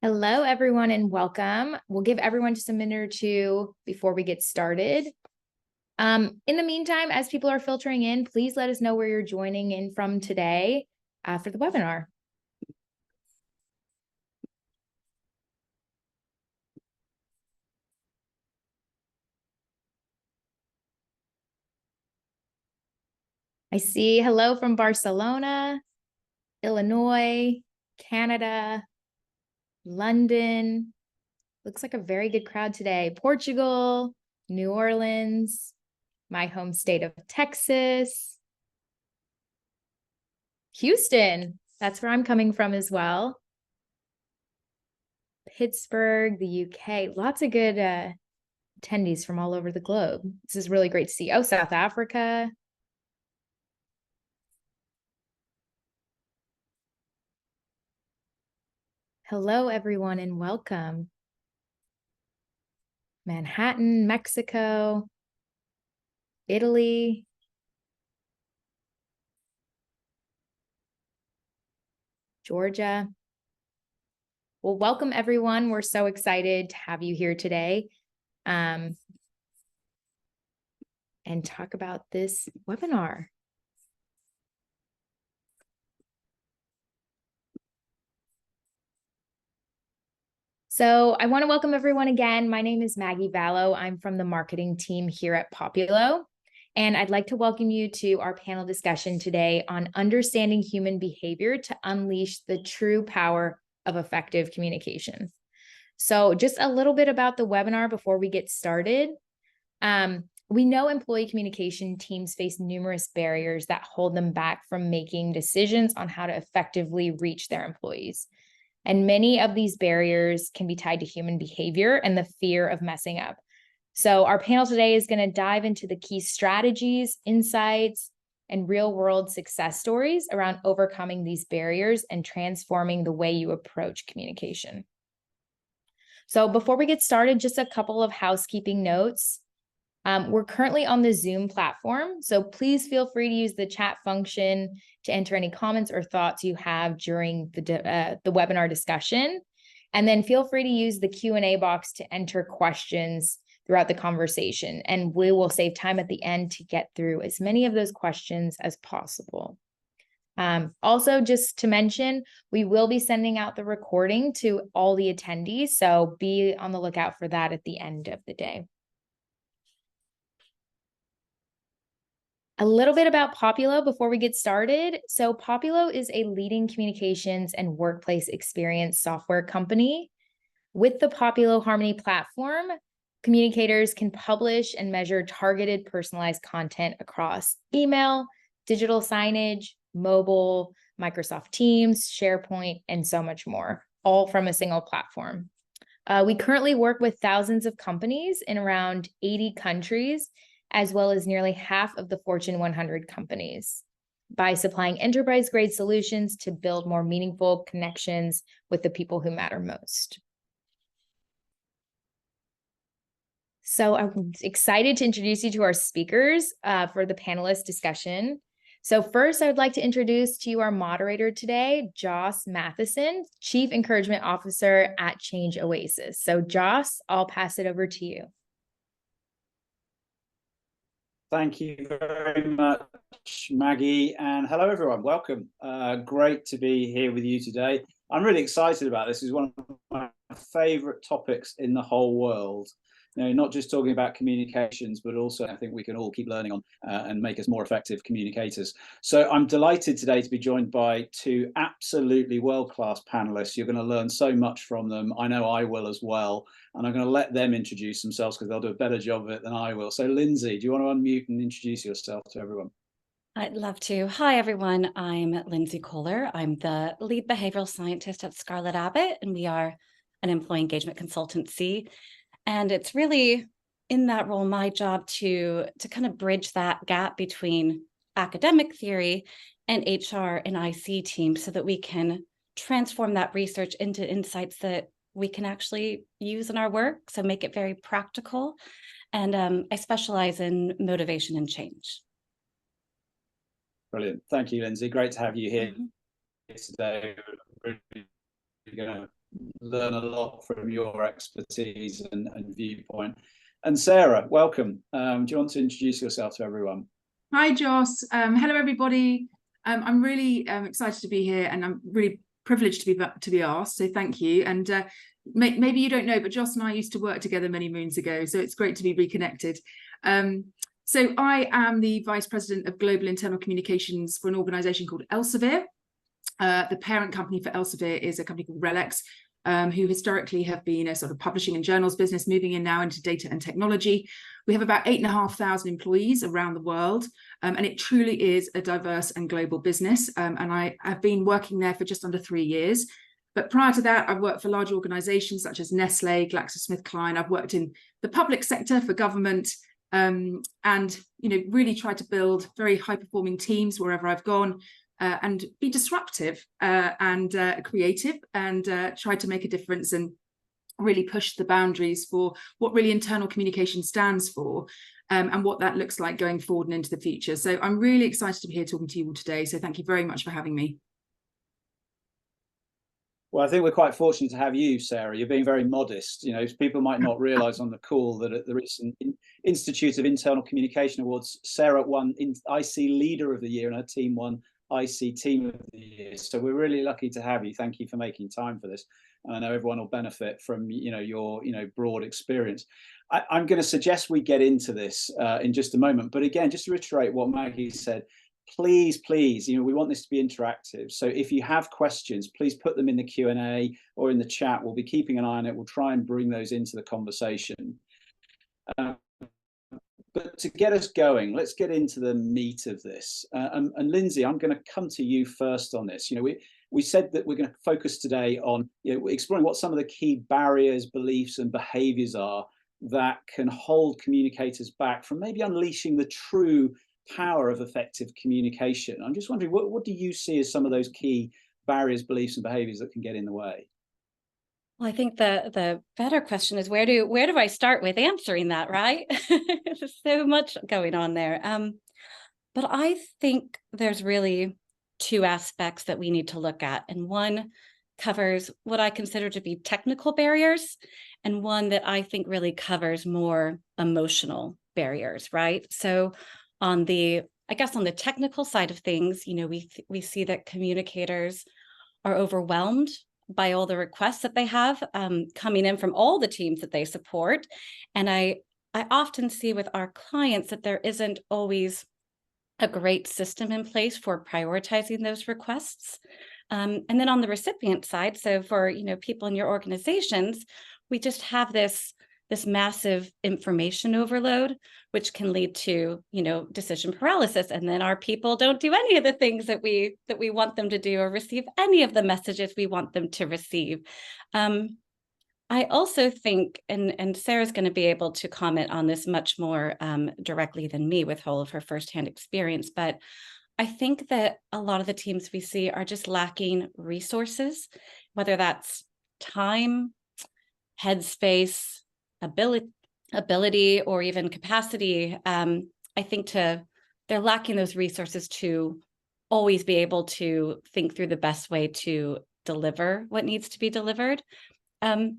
Hello, everyone, and welcome. We'll give everyone just a minute or two before we get started. In the meantime, as people are filtering in, please let us know where you're joining in from today for the webinar. I see hello from Barcelona, Illinois, Canada, London. Looks like a very good crowd today. Portugal, New Orleans, my home state of Texas, Houston. That's where I'm coming from as well. Pittsburgh, the UK. Lots of good attendees from all over the globe. This is really great to see. Oh, South Africa. Hello, everyone, and welcome. Manhattan, Mexico, Italy, Georgia. Well, welcome, everyone. We're so excited to have you here today and talk about this webinar. So I want to welcome everyone again. My name is Maggie Vallow. I'm from the marketing team here at Populo. And I'd like to welcome you to our panel discussion today on understanding human behavior to unleash the true power of effective communication. So just a little bit about the webinar before we get started. We know employee communication teams face numerous barriers that hold them back from making decisions on how to effectively reach their employees. And many of these barriers can be tied to human behavior and the fear of messing up. So our panel today is going to dive into the key strategies, insights, and real-world success stories around overcoming these barriers and transforming the way you approach communication. So before we get started, just a couple of housekeeping notes. We're currently on the Zoom platform, so please feel free to use the chat function to enter any comments or thoughts you have during the webinar discussion. And then feel free to use the Q&A box to enter questions throughout the conversation. And we will save time at the end to get through as many of those questions as possible. Also, just to mention, we will be sending out the recording to all the attendees, so be on the lookout for that at the end of the day. A little bit about Populo before we get started. So Populo is a leading communications and workplace experience software company. With the Populo Harmony platform, communicators can publish and measure targeted personalized content across email, digital signage, mobile, Microsoft Teams, SharePoint, and so much more, all from a single platform. We currently work with thousands of companies in around 80 countries, as well as nearly half of the Fortune 100 companies, by supplying enterprise-grade solutions to build more meaningful connections with the people who matter most. So I'm excited to introduce you to our speakers for the panelist discussion. So first, I would like to introduce to you our moderator today, Joss Mathieson, Chief Encouragement Officer at Change Oasis. So Joss, I'll pass it over to you. Thank you very much, Maggie, and hello, everyone. Welcome. Great to be here with you today. I'm really excited about this. It's one of my favorite topics in the whole world. You know, not just talking about communications, but also I think we can all keep learning on and make us more effective communicators. So I'm delighted today to be joined by two absolutely world-class panelists. You're going to learn so much from them. I know I will as well. And I'm going to let them introduce themselves because they'll do a better job of it than I will. So Lindsay, do you want to unmute and introduce yourself to everyone? I'd love to. Hi, everyone. I'm Lindsay Kohler. I'm the lead behavioral scientist at scarlettabbot, and we are an employee engagement consultancy. And it's really in that role, my job to kind of bridge that gap between academic theory and HR and IC teams so that we can transform that research into insights that we can actually use in our work, so make it very practical. And I specialize in motivation and change. Brilliant. Thank you, Lindsay. Great to have you here today. We're really going to learn a lot from your expertise and viewpoint. And Sarah, welcome. Do you want to introduce yourself to everyone? Hi, Joss. Hello, everybody. I'm really excited to be here, and I'm really privileged to be asked. So thank you. And maybe you don't know, but Joss and I used to work together many moons ago. So it's great to be reconnected. So I am the Vice President of Global Internal Communications for an organisation called Elsevier. The parent company for Elsevier is a company called RELX, who historically have been a sort of publishing and journals business, moving in now into data and technology. We have about 8,500 employees around the world, and it truly is a diverse and global business. And I have been working there for just under 3 years. But prior to that, I've worked for large organizations such as Nestle, GlaxoSmithKline. I've worked in the public sector for government, and really tried to build very high-performing teams wherever I've gone. And be disruptive and creative, and try to make a difference and really push the boundaries for what really internal communication stands for, and what that looks like going forward and into the future. So I'm really excited to be here talking to you all today. So thank you very much for having me. Well, I think we're quite fortunate to have you, Sarah. You're being very modest. People might not realise on the call that at the recent Institute of Internal Communication Awards, Sarah won IC Leader of the Year and her team won IC Team of the Year. So we're really lucky to have you. Thank you for making time for this. And I know everyone will benefit from your broad experience. I'm going to suggest we get into this in just a moment. But again, just to reiterate what Maggie said, please, we want this to be interactive. So if you have questions, please put them in the Q&A or in the chat. We'll be keeping an eye on it. We'll try and bring those into the conversation. But to get us going, let's get into the meat of this. And Lindsay, I'm going to come to you first on this. We said that we're going to focus today on exploring what some of the key barriers, beliefs, and behaviours are that can hold communicators back from maybe unleashing the true power of effective communication. I'm just wondering, what do you see as some of those key barriers, beliefs, and behaviours that can get in the way? Well, I think the better question is where do I start with answering that, right? There's so much going on there. But I think there's really two aspects that we need to look at. And one covers what I consider to be technical barriers, and one that I think really covers more emotional barriers, right? So on the technical side of things, we see that communicators are overwhelmed by all the requests that they have coming in from all the teams that they support. And I often see with our clients that there isn't always a great system in place for prioritizing those requests. And then on the recipient side, so for people in your organizations, we just have this massive information overload, which can lead to decision paralysis, and then our people don't do any of the things that we want them to do or receive any of the messages we want them to receive. I also think, and Sarah's going to be able to comment on this much more directly than me with all of her firsthand experience, but I think that a lot of the teams we see are just lacking resources, whether that's time, headspace, ability, or even capacity. I think they're lacking those resources to always be able to think through the best way to deliver what needs to be delivered. And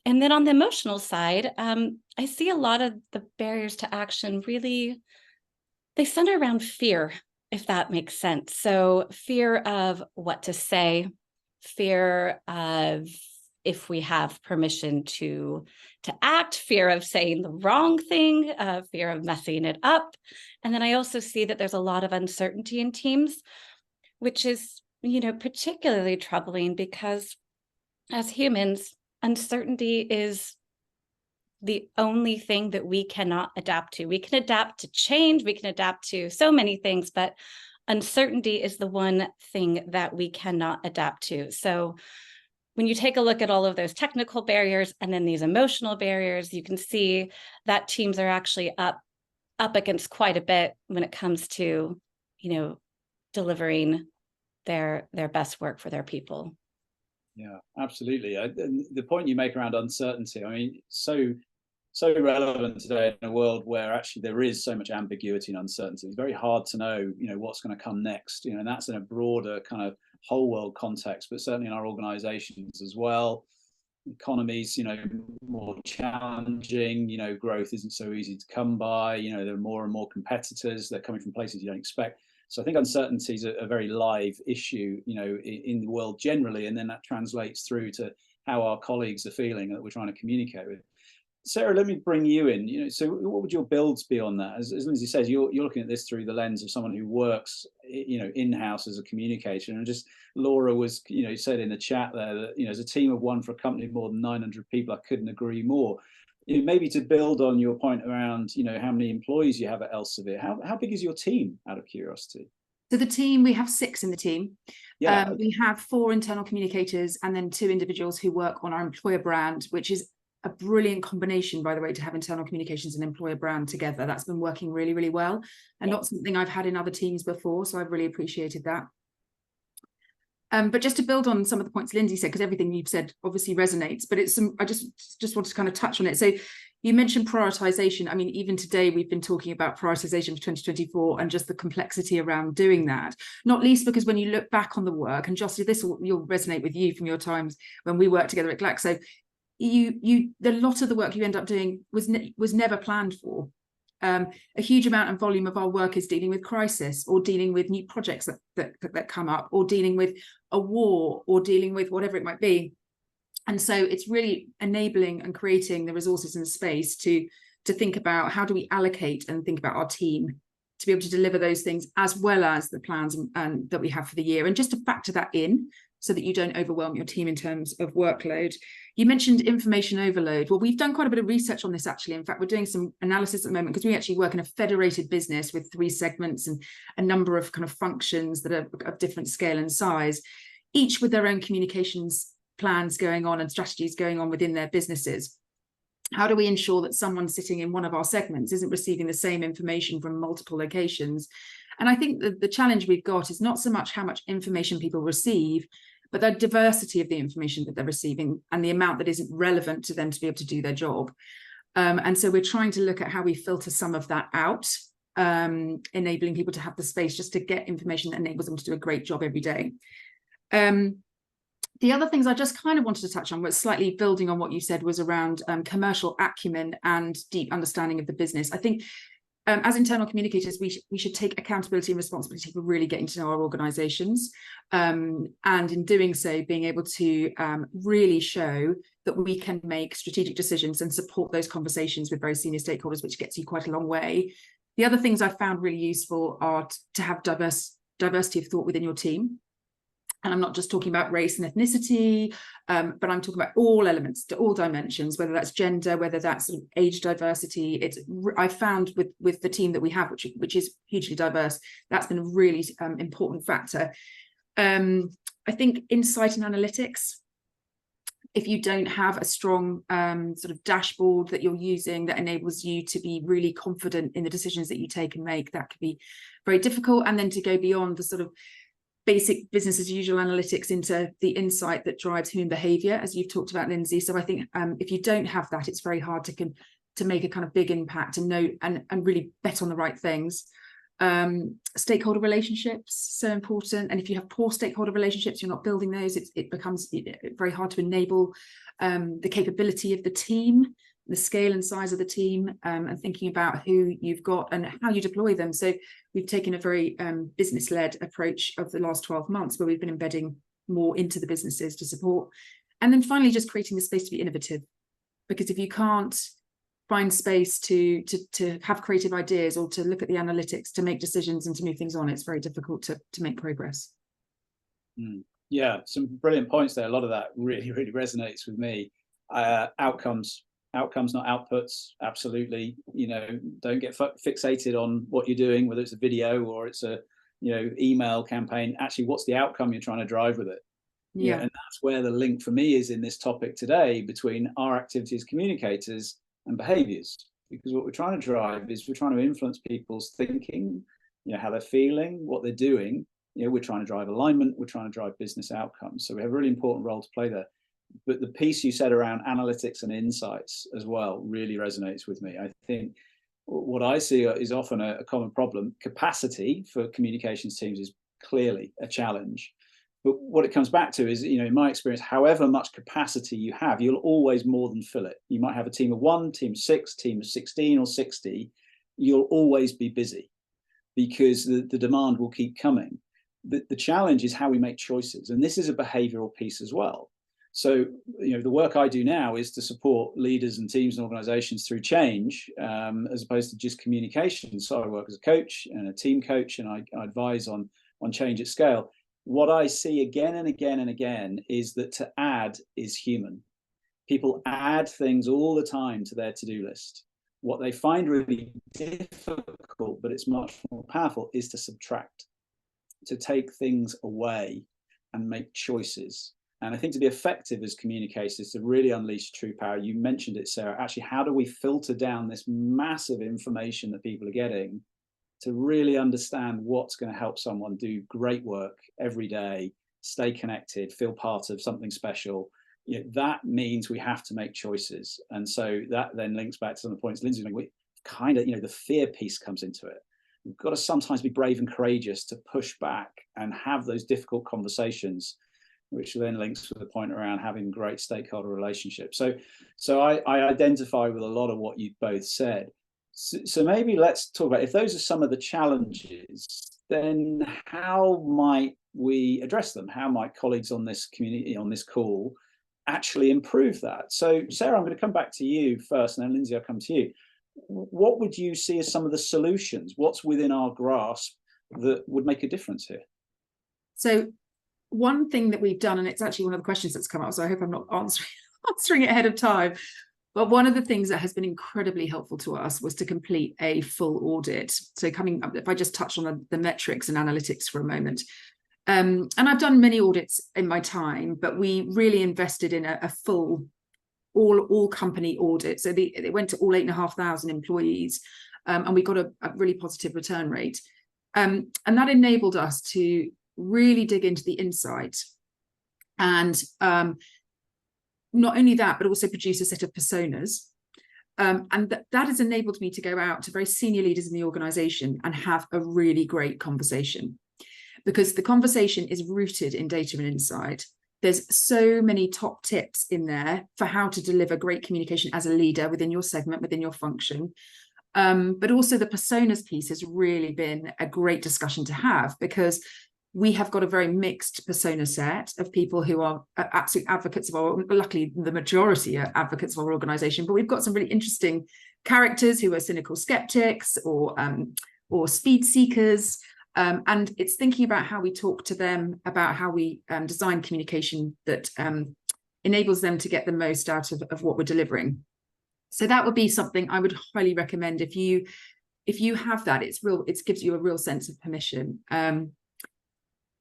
then on the emotional side, I see a lot of the barriers to action really, they center around fear, if that makes sense. So fear of what to say, fear of if we have permission to act, fear of saying the wrong thing, fear of messing it up. And then I also see that there's a lot of uncertainty in teams, which is, particularly troubling because as humans, uncertainty is the only thing that we cannot adapt to. We can adapt to change, we can adapt to so many things, but uncertainty is the one thing that we cannot adapt to. So when you take a look at all of those technical barriers and then these emotional barriers, you can see that teams are actually up against quite a bit when it comes to, delivering their best work for their people. Yeah, absolutely. The point you make around uncertainty, I mean, so relevant today in a world where actually there is so much ambiguity and uncertainty. It's very hard to know, what's going to come next, and that's in a broader kind of whole world context, but certainly in our organizations as well. economies, more challenging, growth isn't so easy to come by, there are more and more competitors, they're coming from places you don't expect. So I think uncertainty is a very live issue, in the world generally, and then that translates through to how our colleagues are feeling that we're trying to communicate with. Sarah, let me bring you in. So what would your builds be on that? As Lindsay says, you're looking at this through the lens of someone who works, in-house as a communicator. And just Laura was, said in the chat there that, as a team of one for a company of more than 900 people, I couldn't agree more. Maybe to build on your point around, how many employees you have at Elsevier, how big is your team, out of curiosity? So the team, we have 6 in the team. Yeah. We have 4 internal communicators and then 2 individuals who work on our employer brand, which is a brilliant combination, by the way, to have internal communications and employer brand together. That's been working really, really well, and not something I've had in other teams before. So I've really appreciated that. But just to build on some of the points Lindsay said, because everything you've said obviously resonates, but I just want to kind of touch on it. So you mentioned prioritization. I mean, even today we've been talking about prioritization for 2024 and just the complexity around doing that, not least because when you look back on the work, and Joss, this will resonate with you from your times when we worked together at Glaxo, the lot of the work you end up doing was never planned for. A huge amount and volume of our work is dealing with crisis, or dealing with new projects that come up, or dealing with a war, or dealing with whatever it might be. And so it's really enabling and creating the resources and the space to think about how do we allocate and think about our team to be able to deliver those things, as well as the plans and that we have for the year, and just to factor that in so that you don't overwhelm your team in terms of workload. You mentioned information overload. Well, we've done quite a bit of research on this, actually. In fact, we're doing some analysis at the moment, because we actually work in a federated business with 3 segments and a number of kind of functions that are of different scale and size, each with their own communications plans going on and strategies going on within their businesses. How do we ensure that someone sitting in one of our segments isn't receiving the same information from multiple locations? And I think that the challenge we've got is not so much how much information people receive, but the diversity of the information that they're receiving and the amount that isn't relevant to them to be able to do their job. And so we're trying to look at how we filter some of that out, enabling people to have the space just to get information that enables them to do a great job every day. The other things I just kind of wanted to touch on was slightly building on what you said, was around commercial acumen and deep understanding of the business. I think as internal communicators, we should take accountability and responsibility for really getting to know our organisations, and in doing so, being able to really show that we can make strategic decisions and support those conversations with very senior stakeholders, which gets you quite a long way. The other things I found really useful are to have diversity of thought within your team. And I'm not just talking about race and ethnicity, but I'm talking about all elements, to all dimensions, whether that's gender, whether that's sort of age diversity. I found with the team that we have, which is hugely diverse, that's been a really important factor. I think insight and analytics, if you don't have a strong sort of dashboard that you're using that enables you to be really confident in the decisions that you take and make, that could be very difficult. And then to go beyond the sort of basic business as usual analytics into the insight that drives human behavior, as you've talked about, Lindsay. So I think if you don't have that, it's very hard to make a kind of big impact and know and really bet on the right things. Stakeholder relationships, so important. And if you have poor stakeholder relationships, you're not building those, it becomes very hard to enable the capability of the team, the scale and size of the team, and thinking about who you've got and how you deploy them. So we've taken a very business-led approach of the last 12 months, where we've been embedding more into the businesses to support. And then finally, just creating the space to be innovative, because if you can't find space to have creative ideas or to look at the analytics, to make decisions and to move things on, it's very difficult to make progress. Yeah, some brilliant points there. A lot of that really, really resonates with me. Outcomes, not outputs. Absolutely. Don't get fixated on what you're doing, whether it's a video or it's a email campaign. Actually, what's the outcome you're trying to drive with it? Yeah. And that's where the link for me is in this topic today, between our activity as communicators and behaviors. Because what we're trying to drive is we're trying to influence people's thinking, how they're feeling, what they're doing. We're trying to drive alignment, we're trying to drive business outcomes. So we have a really important role to play there. But the piece you said around analytics and insights as well really resonates with me. I think what I see is often a common problem. Capacity for communications teams is clearly a challenge, But what it comes back to is, in my experience, however much capacity you have, you'll always more than fill it. You might have a team of 1, team of 6, team of 16 or 60. You'll always be busy because the demand will keep coming. The challenge is how we make choices. And this is a behavioral piece as well. So, the work I do now is to support leaders and teams and organizations through change, as opposed to just communication. So I work as a coach and a team coach, and I advise on change at scale. What I see again and again and again is that to add is human. People add things all the time to their to-do list. What they find really difficult, but it's much more powerful, is to subtract, to take things away and make choices. And I think to be effective as communicators, to really unleash true power, you mentioned it, Sarah, actually, how do we filter down this massive information that people are getting to really understand what's going to help someone do great work every day, stay connected, feel part of something special? That means we have to make choices. And so that then links back to some of the points Lindsay made. We kind of, the fear piece comes into it. We've got to sometimes be brave and courageous to push back and have those difficult conversations, which then links to the point around having great stakeholder relationships. So I identify with a lot of what you've both said. So maybe let's talk about, if those are some of the challenges, then how might we address them? How might colleagues on this community, on this call, actually improve that? So Sarah, I'm going to come back to you first, and then Lindsay, I'll come to you. What would you see as some of the solutions? What's within our grasp that would make a difference here? So one thing that we've done, and it's actually one of the questions that's come up, so I hope I'm not answering it ahead of time, but one of the things that has been incredibly helpful to us was to complete a full audit. So coming up, if I just touch on the metrics and analytics for a moment, and I've done many audits in my time, but we really invested in a full all company audit. So they went to all 8,500 employees, and we got a really positive return rate. And that enabled us to really dig into the insight, and not only that, but also produce a set of personas. And that has enabled me to go out to very senior leaders in the organization and have a really great conversation, because the conversation is rooted in data and insight. There's so many top tips in there for how to deliver great communication as a leader within your segment, within your function. But also the personas piece has really been a great discussion to have, because we have got a very mixed persona set of people who are absolute advocates of our, luckily the majority are advocates of our organization, but we've got some really interesting characters who are cynical skeptics or speed seekers. And it's thinking about how we talk to them, about how we design communication that enables them to get the most out of what we're delivering. So that would be something I would highly recommend. If you have that, it gives you a real sense of permission.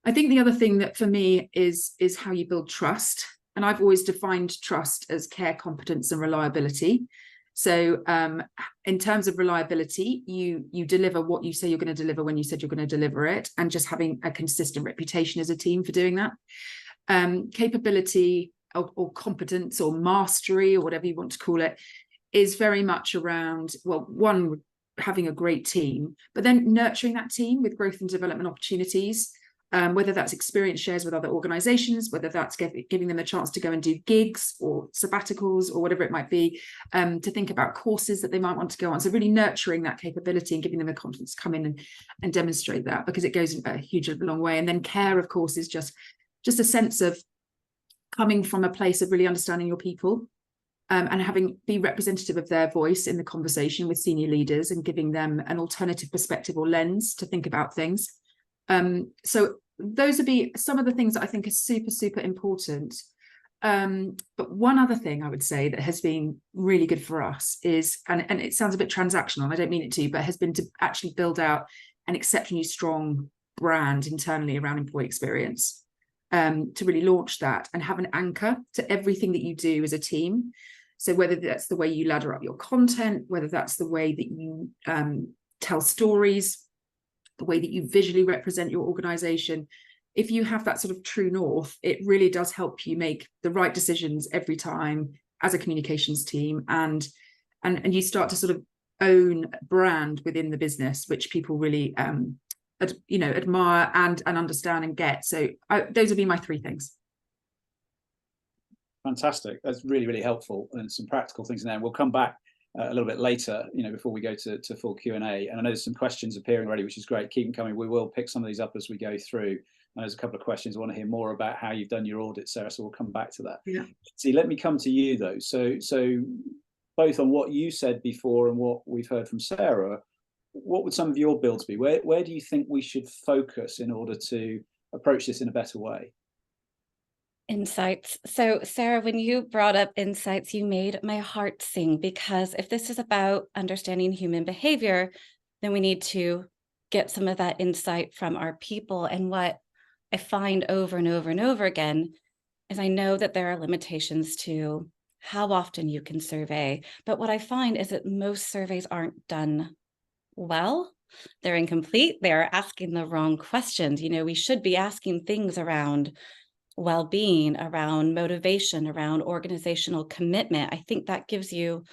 I think the other thing that for me is how you build trust. And I've always defined trust as care, competence, and reliability. So in terms of reliability, you deliver what you say you're going to deliver when you said you're going to deliver it, and just having a consistent reputation as a team for doing that. Capability or competence or mastery, or whatever you want to call it, is very much around, well, one, having a great team, but then nurturing that team with growth and development opportunities. Whether that's experience shares with other organizations, whether that's giving them a chance to go and do gigs or sabbaticals or whatever it might be, to think about courses that they might want to go on. So really nurturing that capability and giving them the confidence to come in and demonstrate that, because it goes a huge long way. And then care, of course, is just a sense of coming from a place of really understanding your people, and be representative of their voice in the conversation with senior leaders, and giving them an alternative perspective or lens to think about things. So those would be some of the things that I think are super, super important. But one other thing I would say that has been really good for us is, and it sounds a bit transactional, I don't mean it to, but has been to actually build out an exceptionally strong brand internally around employee experience, to really launch that and have an anchor to everything that you do as a team. So whether that's the way you ladder up your content, whether that's the way that you tell stories, the way that you visually represent your organization, if you have that sort of true north, it really does help you make the right decisions every time as a communications team, and you start to sort of own brand within the business, which people really admire and understand and get. So those would be my three things. Fantastic. That's really, really helpful, and some practical things in there. And we'll come back a little bit later, before we go to full Q&A. And I know there's some questions appearing already, which is great. Keep them coming. We will pick some of these up as we go through. And there's a couple of questions I want to hear more about how you've done your audit, Sarah. So we'll come back to that. Yeah. See, let me come to you though. So both on what you said before and what we've heard from Sarah, what would some of your builds be? Where do you think we should focus in order to approach this in a better way? Insights. So Sarah, when you brought up insights, you made my heart sing, because if this is about understanding human behavior, then we need to get some of that insight from our people. And what I find over and over and over again is I know that there are limitations to how often you can survey, but what I find is that most surveys aren't done well. They're incomplete. They're asking the wrong questions. We should be asking things around well-being, around motivation, around organizational commitment. I think that gives you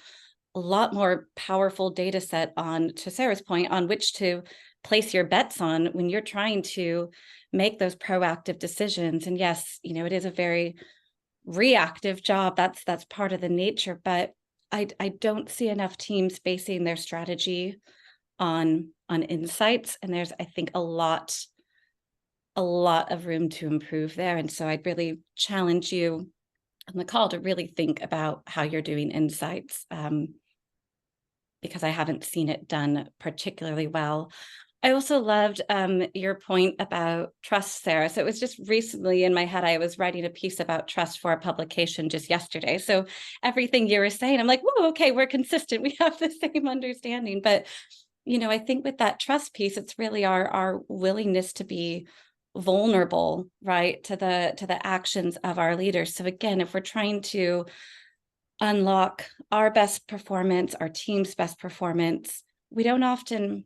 a lot more powerful data set on, to Sarah's point, on which to place your bets on when you're trying to make those proactive decisions. And yes, it is a very reactive job. That's part of the nature, but I don't see enough teams basing their strategy on insights. And there's, I think, a lot of room to improve there. And so I'd really challenge you on the call to really think about how you're doing insights, because I haven't seen it done particularly well. I also loved your point about trust, Sarah. So it was just recently in my head, I was writing a piece about trust for a publication just yesterday. So everything you were saying, I'm like, whoa, okay, we're consistent. We have the same understanding. But, I think with that trust piece, it's really our willingness to be vulnerable, right, to the actions of our leaders. So again, if we're trying to unlock our best performance, our team's best performance, we don't often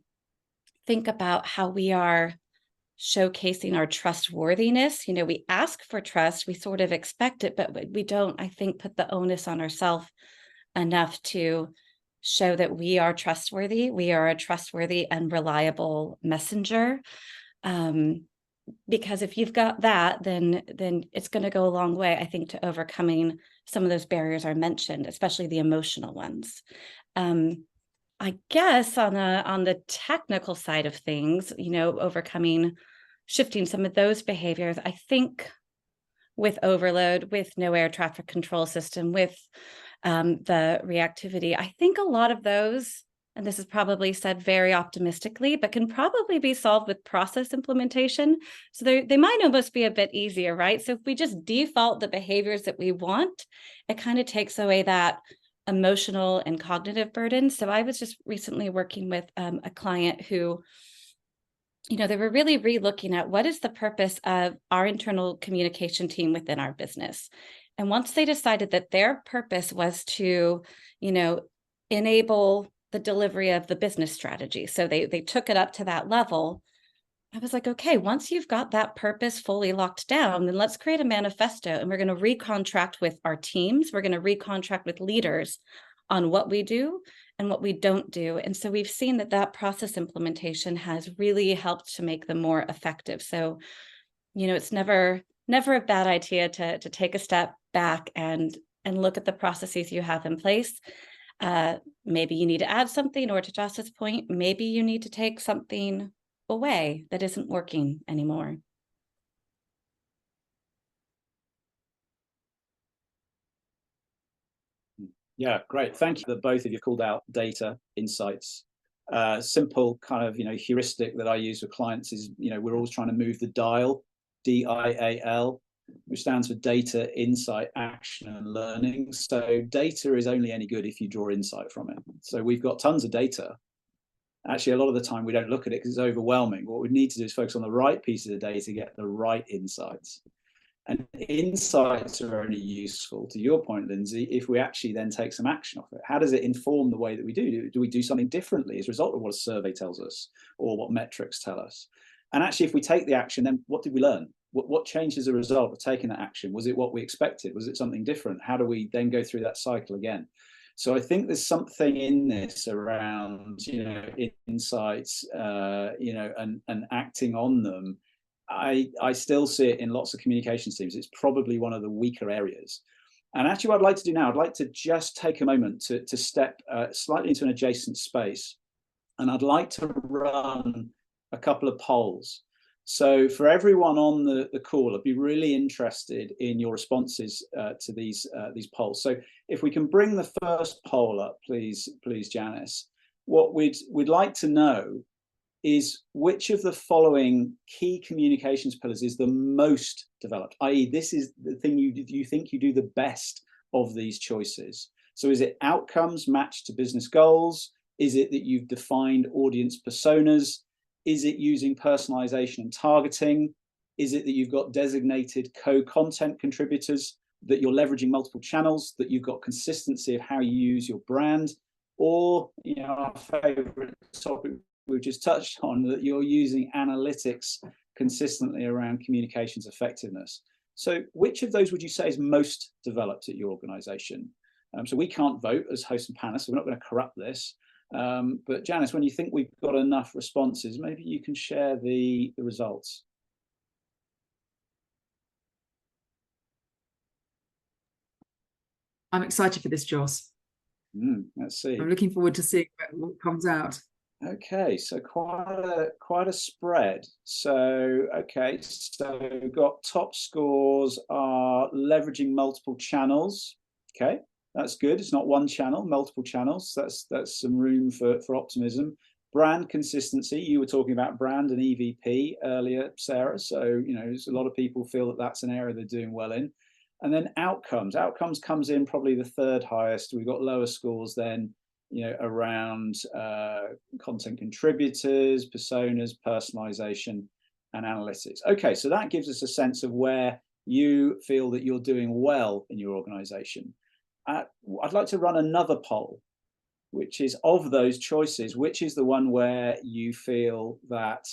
think about how we are showcasing our trustworthiness. We ask for trust, we sort of expect it, but we don't, I think, put the onus on ourselves enough to show that we are trustworthy. We are a trustworthy and reliable messenger. Because if you've got that, then it's going to go a long way, I think, to overcoming some of those barriers I mentioned, especially the emotional ones. I guess on the technical side of things, shifting some of those behaviors, I think with overload, with no air traffic control system, with the reactivity, I think a lot of those, and this is probably said very optimistically, but can probably be solved with process implementation. So they might almost be a bit easier, right? So if we just default the behaviors that we want, it kind of takes away that emotional and cognitive burden. So I was just recently working with a client who, they were really re-looking at what is the purpose of our internal communication team within our business. And once they decided that their purpose was to, enable the delivery of the business strategy. So they took it up to that level. I was like, okay, once you've got that purpose fully locked down, then let's create a manifesto, and we're going to recontract with our teams. We're going to recontract with leaders on what we do and what we don't do. And so we've seen that process implementation has really helped to make them more effective. So, it's never a bad idea to take a step back and look at the processes you have in place. Maybe you need to add something, or to Joss's point, maybe you need to take something away that isn't working anymore. Yeah, great. Thank you that both of you called out data, insights. Simple kind of, heuristic that I use with clients is, we're always trying to move the dial, DIAL, which stands for data, insight, action, and learning. So data is only any good if you draw insight from it. So we've got tons of data. Actually, a lot of the time we don't look at it because it's overwhelming. What we need to do is focus on the right pieces of data to get the right insights. And insights are only useful, to your point, Lindsay, if we actually then take some action off it. How does it inform the way that we do? Do we do something differently as a result of what a survey tells us or what metrics tell us? And actually, if we take the action, then what did we learn? What changed as a result of taking that action? Was it what we expected? Was it something different? How do we then go through that cycle again? So I think there's something in this around, insights, and acting on them. I still see it in lots of communications teams. It's probably one of the weaker areas. And actually what I'd like to do now, I'd like to just take a moment to step slightly into an adjacent space. And I'd like to run a couple of polls. So for everyone on the call, I'd be really interested in your responses to these polls. So if we can bring the first poll up, please, Janice. What we'd like to know is which of the following key communications pillars is the most developed, i.e. this is the thing you think you do the best of these choices. So is it outcomes matched to business goals? Is it that you've defined audience personas? Is it using personalization and targeting? Is it that you've got designated co-content contributors, that you're leveraging multiple channels, that you've got consistency of how you use your brand? Or, our favorite topic we've just touched on, that you're using analytics consistently around communications effectiveness. So which of those would you say is most developed at your organization? So we can't vote as hosts and panelists, so we're not going to corrupt this. But Janice, when you think we've got enough responses, maybe you can share the results. I'm excited for this, Joss. Let's see. I'm looking forward to seeing what comes out. Okay, so quite a spread. So okay, so we've got top scores are leveraging multiple channels. Okay, that's good. It's not one channel, multiple channels. That's some room for optimism. Brand consistency. You were talking about brand and EVP earlier, Sarah. So a lot of people feel that that's an area they're doing well in. And then outcomes. Outcomes comes in probably the third highest. We've got lower scores then, around content contributors, personas, personalization, and analytics. Okay, so that gives us a sense of where you feel that you're doing well in your organization. I'd like to run another poll, which is of those choices, which is the one where you feel that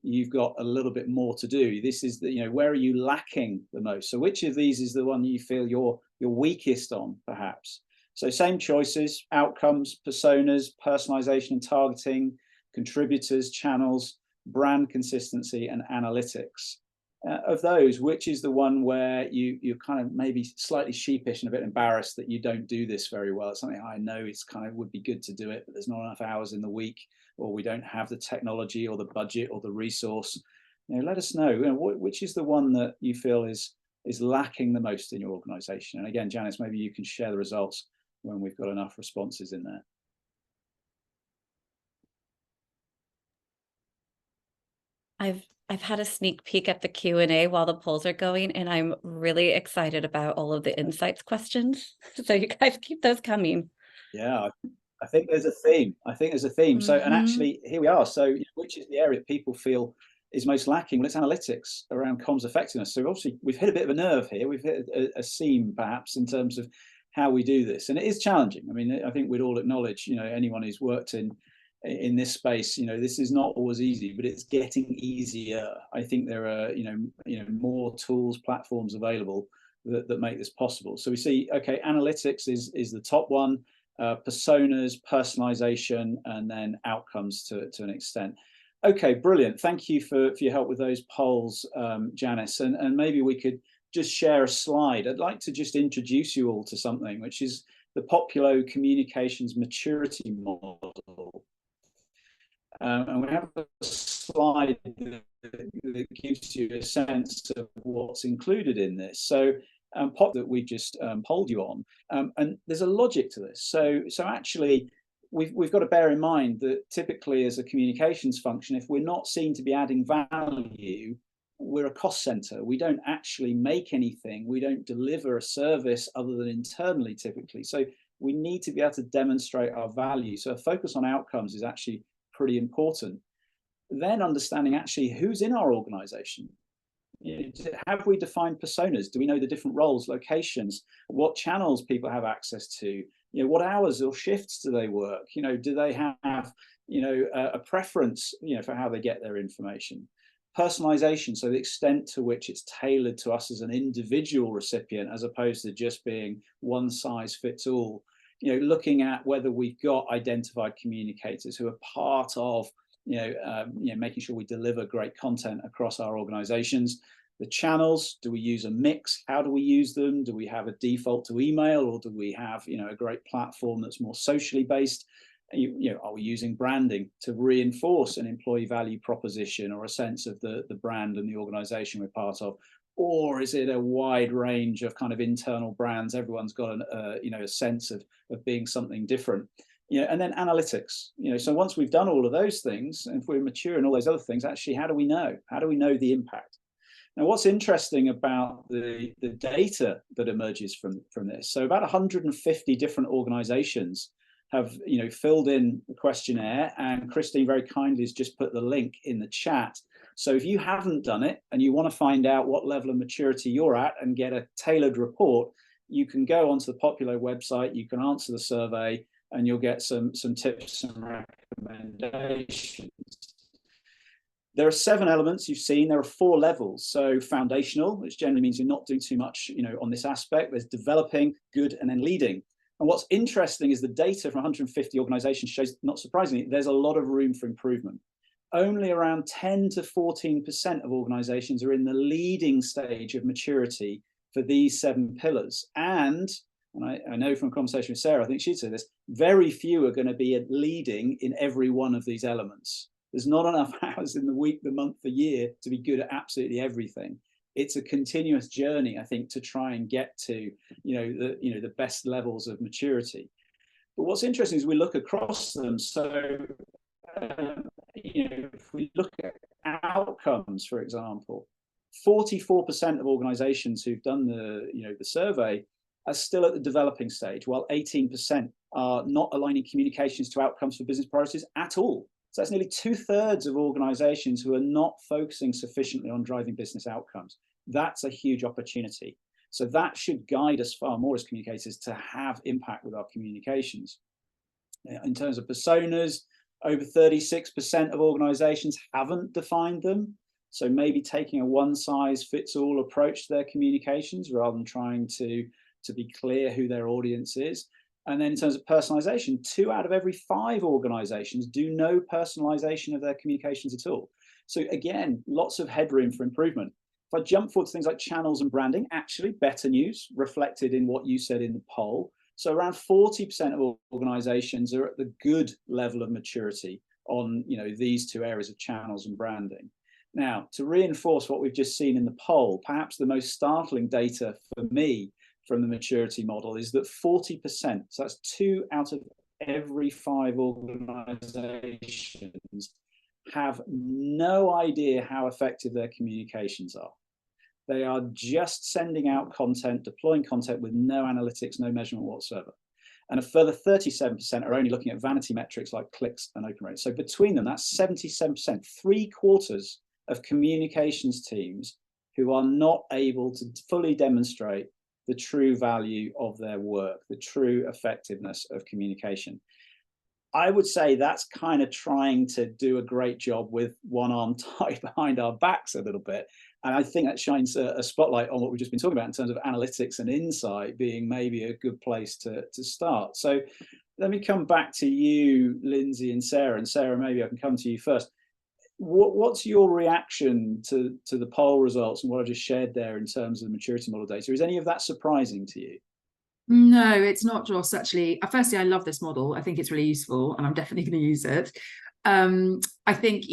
you've got a little bit more to do. This is where are you lacking the most? So which of these is the one you feel you're weakest on, perhaps? So same choices: outcomes, personas, personalization and targeting, contributors, channels, brand consistency, and analytics. Of those, which is the one where you're kind of maybe slightly sheepish and a bit embarrassed that you don't do this very well? It's something I know it's kind of would be good to do it, but there's not enough hours in the week, or we don't have the technology or the budget or the resource. Let us know, which is the one that you feel is lacking the most in your organization. And again, Janice, maybe you can share the results when we've got enough responses in there. I've had a sneak peek at the Q&A while the polls are going, and I'm really excited about all of the insights questions. So you guys keep those coming. Yeah, I think there's a theme. So, and actually here we are. So which is the area that people feel is most lacking? Well, it's analytics around comms effectiveness. So obviously we've hit a bit of a nerve here. We've hit a seam perhaps in terms of how we do this. And it is challenging. I mean, I think we'd all acknowledge, anyone who's worked in this space, this is not always easy, but it's getting easier. I think there are, more tools, platforms available that make this possible. So we see, okay, analytics is the top one, personas, personalization, and then outcomes to an extent. Okay, brilliant. Thank you for your help with those polls, Janice. And maybe we could just share a slide. I'd like to just introduce you all to something, which is the Populo Communications Maturity Model. And we have a slide that gives you a sense of what's included in this. So that we just polled you on, and there's a logic to this. So actually, we've got to bear in mind that typically as a communications function, if we're not seen to be adding value, we're a cost center. We don't actually make anything. We don't deliver a service other than internally typically. So we need to be able to demonstrate our value. So a focus on outcomes is actually pretty important. Then understanding actually who's in our organization. Have we defined personas? Do we know the different roles, locations, what channels people have access to? What hours or shifts do they work? Do they have a preference for how they get their information? Personalization, so the extent to which it's tailored to us as an individual recipient, as opposed to just being one size fits all. looking at whether we've got identified communicators who are part of, making sure we deliver great content across our organizations. The channels, do we use a mix? How do we use them? Do we have a default to email, or do we have, a great platform that's more socially based? Are we using branding to reinforce an employee value proposition or a sense of the brand and the organization we're part of? Or is it a wide range of kind of internal brands? Everyone's got a sense of being something different. And then analytics. So once we've done all of those things, and if we're mature in all those other things, actually, how do we know? How do we know the impact? Now, what's interesting about the data that emerges from this? So about 150 different organizations have filled in the questionnaire, and Christine very kindly has just put the link in the chat. So if you haven't done it and you want to find out what level of maturity you're at and get a tailored report, you can go onto the Populo website, you can answer the survey, and you'll get some tips and recommendations. There are 7 elements you've seen. There are 4 levels. So foundational, which generally means you're not doing too much, on this aspect. There's developing, good, and then leading. And what's interesting is the data from 150 organizations shows, not surprisingly, there's a lot of room for improvement. Only around 10 to 14% of organizations are in the leading stage of maturity for these 7 pillars. And I know from a conversation with Sarah, I think she'd say this, very few are going to be leading in every one of these elements. There's not enough hours in the week, the month, the year to be good at absolutely everything. It's a continuous journey, I think, to try and get to, the best levels of maturity. But what's interesting is we look across them. So, if we look at outcomes, for example, 44% of organizations who've done the survey are still at the developing stage, while 18% are not aligning communications to outcomes for business priorities at all. So that's nearly 2/3 of organizations who are not focusing sufficiently on driving business outcomes. That's a huge opportunity. So that should guide us far more as communicators to have impact with our communications. In terms of personas, over 36% of organizations haven't defined them. So maybe taking a one-size-fits-all approach to their communications rather than trying to be clear who their audience is. And then in terms of personalization, 2 out of every 5 organizations do no personalization of their communications at all. So again, lots of headroom for improvement. If I jump forward to things like channels and branding, actually better news reflected in what you said in the poll. So around 40% of organizations are at the good level of maturity on these 2 areas of channels and branding. Now, to reinforce what we've just seen in the poll, perhaps the most startling data for me from the maturity model is that 40%, so that's 2 out of every 5 organizations, have no idea how effective their communications are. They are just sending out content, deploying content with no analytics, no measurement whatsoever. And a further 37% are only looking at vanity metrics like clicks and open rates. So between them, that's 77%, 3/4 of communications teams who are not able to fully demonstrate the true value of their work, the true effectiveness of communication. I would say that's kind of trying to do a great job with one arm tied behind our backs a little bit. And I think that shines a spotlight on what we've just been talking about in terms of analytics and insight being maybe a good place to start. So let me come back to you, Lindsay and Sarah. And Sarah, maybe I can come to you first. What's your reaction to the poll results and what I just shared there in terms of the maturity model data? Is any of that surprising to you? No, it's not, Joss, actually. Firstly, I love this model. I think it's really useful and I'm definitely going to use it. I think,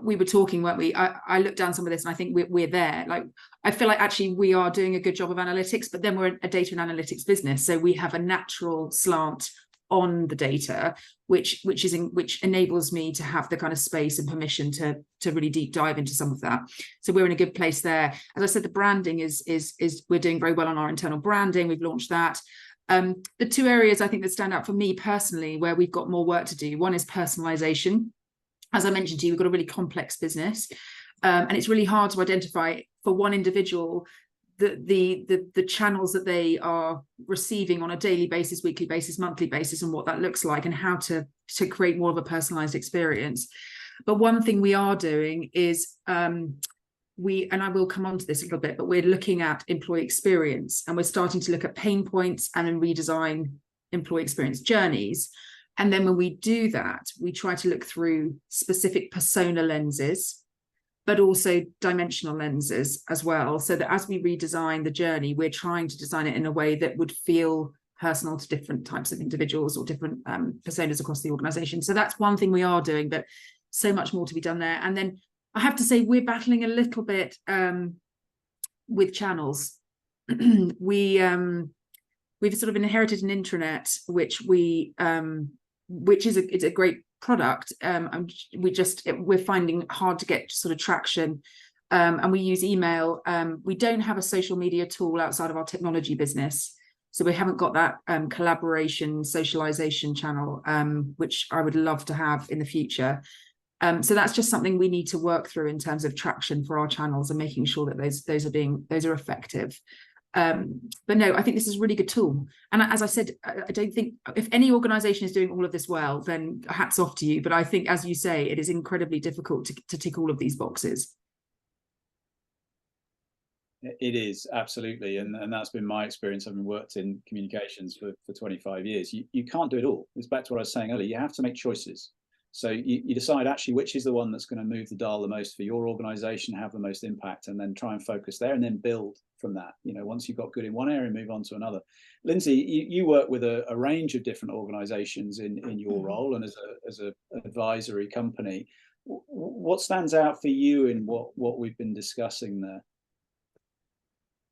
we were talking, weren't we? I looked down some of this and I think we're there. Like, I feel like actually we are doing a good job of analytics, but then we're a data and analytics business. So we have a natural slant on the data, which enables me to have the kind of space and permission to really deep dive into some of that. So we're in a good place there. As I said, the branding is we're doing very well on our internal branding. We've launched that. The 2 areas I think that stand out for me personally, where we've got more work to do. One is personalization. As I mentioned to you, we've got a really complex business, and it's really hard to identify for one individual the channels that they are receiving on a daily basis, weekly basis, monthly basis, and what that looks like, and how to create more of a personalized experience. But one thing we are doing is and I will come on to this a little bit, but we're looking at employee experience and we're starting to look at pain points and then redesign employee experience journeys. And then when we do that, we try to look through specific persona lenses, but also dimensional lenses as well, so that as we redesign the journey, we're trying to design it in a way that would feel personal to different types of individuals or different personas across the organization. So that's one thing we are doing, but so much more to be done there. And then I have to say, we're battling a little bit with channels. We've sort of inherited an intranet, which is a great product. We're finding hard to get sort of traction, and we use email. We don't have a social media tool outside of our technology business, so we haven't got that collaboration, socialization channel, which I would love to have in the future. So that's just something we need to work through in terms of traction for our channels and making sure that those are effective. But no, I think this is a really good tool. And as I said, I don't think if any organization is doing all of this well, then hats off to you. But I think, as you say, it is incredibly difficult to tick all of these boxes. It is, absolutely. And that's been my experience, having worked in communications for 25 years. You can't do it all. It's back to what I was saying earlier. You have to make choices. So you decide actually which is the one that's going to move the dial the most for your organization, have the most impact, and then try and focus there and then build from that. You know, once you've got good in one area, move on to another. Lindsay, you work with a range of different organizations in your role and as an advisory company. What stands out for you in what we've been discussing there?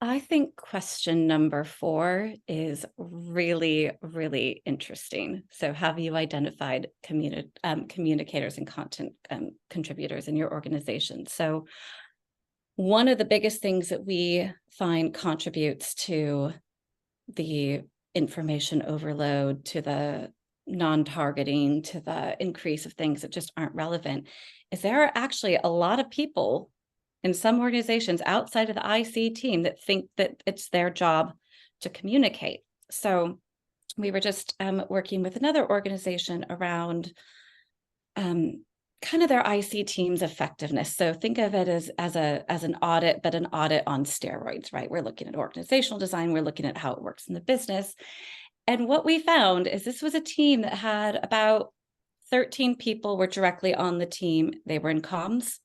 I think question number 4 is really, really interesting. So have you identified communicators and content contributors in your organization? So one of the biggest things that we find contributes to the information overload, to the non-targeting, to the increase of things that just aren't relevant, is there are actually a lot of people in some organizations outside of the IC team that think that it's their job to communicate. So we were just working with another organization around kind of their IC team's effectiveness. So think of it as an audit, but an audit on steroids, right? We're looking at organizational design, we're looking at how it works in the business. And what we found is this was a team that had about 13 people were directly on the team. They were in comms.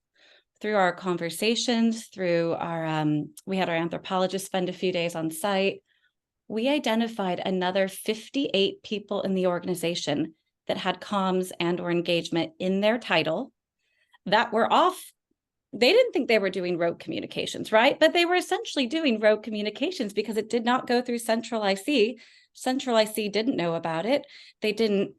Through our conversations, through our, we had our anthropologist spend a few days on site, we identified another 58 people in the organization that had comms and or engagement in their title that were off. They didn't think they were doing rogue communications, right? But they were essentially doing rogue communications because it did not go through Central IC. Central IC didn't know about it. They didn't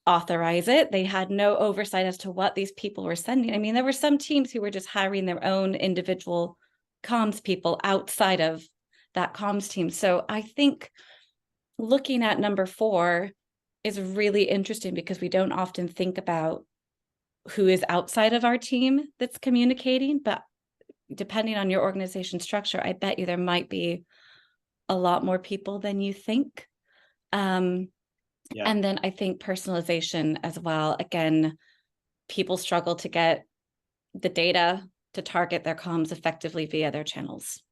authorize it. They had no oversight as to what these people were sending. I mean, there were some teams who were just hiring their own individual comms people outside of that comms team. So I think looking at number 4 is really interesting because we don't often think about who is outside of our team that's communicating, but depending on your organization structure, I bet you there might be a lot more people than you think. Yeah. And then I think personalization as well. Again, people struggle to get the data to target their comms effectively via their channels.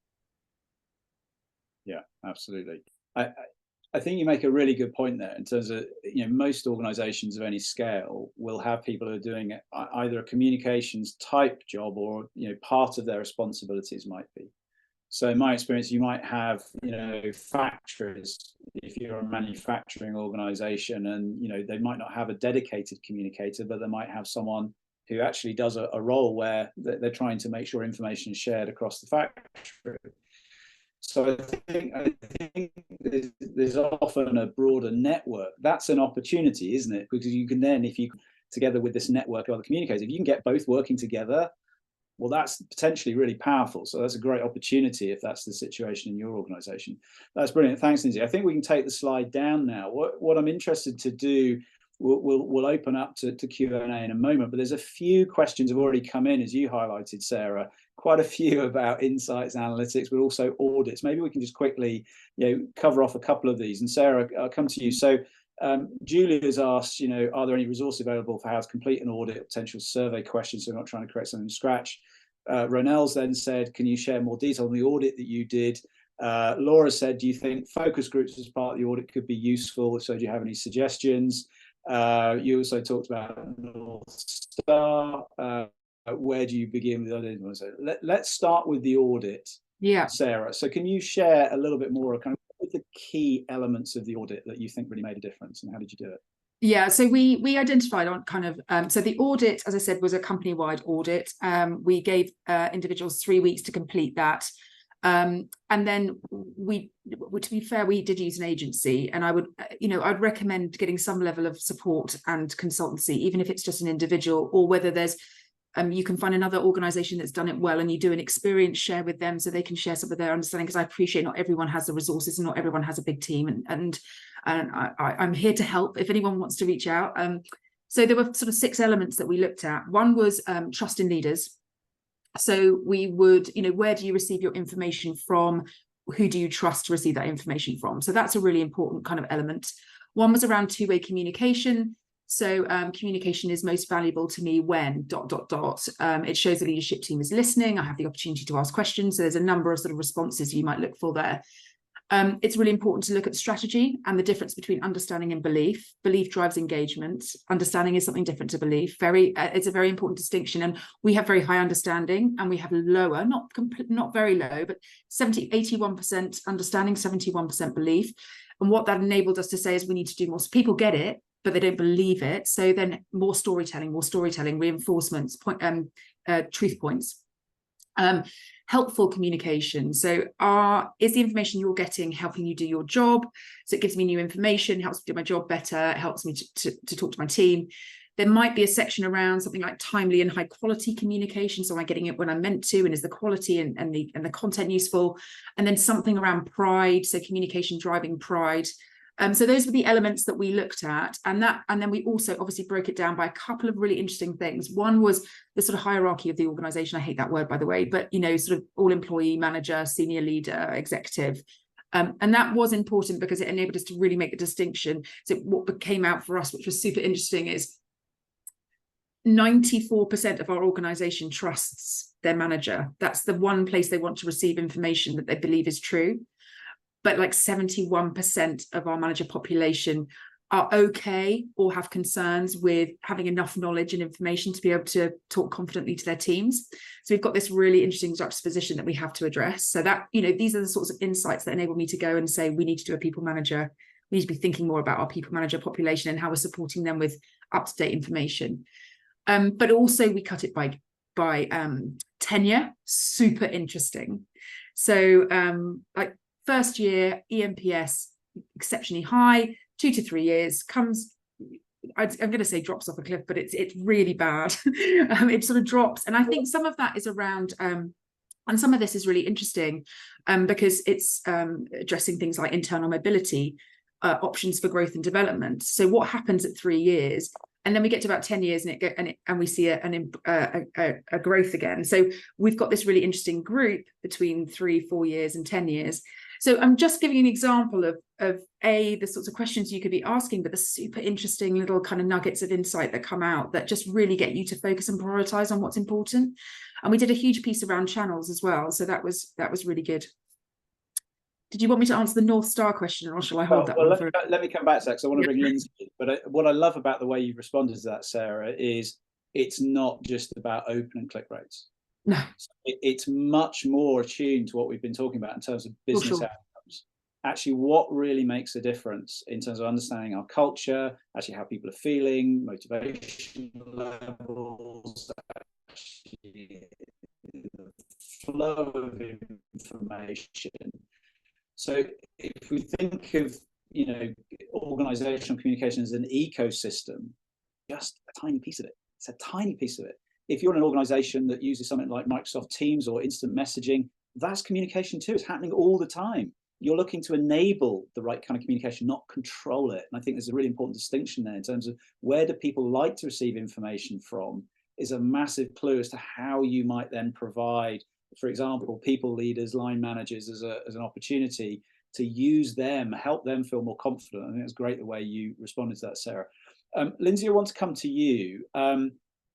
Yeah, absolutely. I think you make a really good point there in terms of, you know, most organizations of any scale will have people who are doing either a communications type job or, you know, part of their responsibilities might be. So in my experience, you might have, you know, factories, if you're a manufacturing organization, and, you know, they might not have a dedicated communicator, but they might have someone who actually does a role where they're trying to make sure information is shared across the factory. So I think there's often a broader network. That's an opportunity, isn't it? Because you can then, if you, together with this network of other communicators, if you can get both working together, well, that's potentially really powerful. So that's a great opportunity if that's the situation in your organization. That's brilliant. Thanks, Lindsay. I think we can take the slide down now. What I'm interested to do, we'll open up to Q&A in a moment, but there's a few questions have already come in, as you highlighted, Sarah, quite a few about insights, analytics, but also audits. Maybe we can just quickly, you know, cover off a couple of these. And Sarah, I'll come to you. So Julia's asked, you know, are there any resources available for how to complete an audit, potential survey questions, so we're not trying to create something from scratch. Ronell's then said, can you share more detail on the audit that you did? Laura said, do you think focus groups as part of the audit could be useful? So do you have any suggestions? You also talked about North Star. Where do you begin with that? Let's start with the audit. Yeah, Sarah. So can you share a little bit more kind of what are the key elements of the audit that you think really made a difference, and how did you do it? Yeah, so we identified on kind of so the audit, as I said, was a company-wide audit. We gave individuals 3 weeks to complete that. And then to be fair, we did use an agency, and I would, I'd recommend getting some level of support and consultancy, even if it's just an individual, or whether there's you can find another organization that's done it well and you do an experience share with them so they can share some of their understanding, because I appreciate not everyone has the resources and not everyone has a big team, and I'm here to help if anyone wants to reach out. So there were sort of 6 elements that we looked at. One was trust in leaders. So we would, where do you receive your information from? Who do you trust to receive that information from? So that's a really important kind of element. One was around two-way communication. So communication is most valuable to me when ... It shows the leadership team is listening. I have the opportunity to ask questions. So there's a number of sort of responses you might look for there. It's really important to look at strategy and the difference between understanding and belief. Belief drives engagement. Understanding is something different to belief. It's a very important distinction. And we have very high understanding, and we have lower, not very low, but 81% understanding, 71% belief. And what that enabled us to say is we need to do more. So people get it, but they don't believe it. So then more storytelling, reinforcements, truth points. Helpful communication. So is the information you're getting helping you do your job? So it gives me new information, helps me do my job better, it helps me to talk to my team. There might be a section around something like timely and high quality communication. So am I getting it when I'm meant to, and is the quality and the content useful? And then something around pride, so communication driving pride. So those were the elements that we looked at, and then we also obviously broke it down by a couple of really interesting things. One was the sort of hierarchy of the organization. I hate that word, by the way, but sort of all employee, manager, senior leader, executive. And that was important because it enabled us to really make the distinction. So what came out for us, which was super interesting, is 94% of our organization trusts their manager. That's the one place they want to receive information that they believe is true. But like 71% of our manager population are okay or have concerns with having enough knowledge and information to be able to talk confidently to their teams. So we've got this really interesting juxtaposition that we have to address. So that, these are the sorts of insights that enable me to go and say, we need to do a people manager. We need to be thinking more about our people manager population and how we're supporting them with up-to-date information. But also we cut it by tenure, super interesting. So like, first year, EMPS, exceptionally high, 2 to 3 years, comes, I'm going to say drops off a cliff, but it's really bad. It sort of drops. And I think some of that is around, and some of this is really interesting because it's addressing things like internal mobility, options for growth and development. So what happens at 3 years? And then we get to about 10 years and we see a growth again. So we've got this really interesting group between 3, 4 years and 10 years. So I'm just giving you an example of the sorts of questions you could be asking, but the super interesting little kind of nuggets of insight that come out that just really get you to focus and prioritize on what's important. And we did a huge piece around channels as well. So that was really good. Did you want me to answer the North Star question, or shall I hold that one? Let me come back to that, because I want to bring Lindsay in. But what I love about the way you've responded to that, Sarah, is it's not just about open and click rates. No, it's much more attuned to what we've been talking about in terms of business outcomes. Actually, what really makes a difference in terms of understanding our culture, actually how people are feeling, motivation levels, actually the flow of information. So if we think of, organizational communication as an ecosystem, just a tiny piece of it. It's a tiny piece of it. If you're an organization that uses something like Microsoft Teams or instant messaging, that's communication too. It's happening all the time. You're looking to enable the right kind of communication, not control it. And I think there's a really important distinction there in terms of where do people like to receive information from is a massive clue as to how you might then provide, for example, people leaders, line managers as an opportunity to use them, help them feel more confident. I think it's great the way you responded to that, Sarah. Lindsay, I want to come to you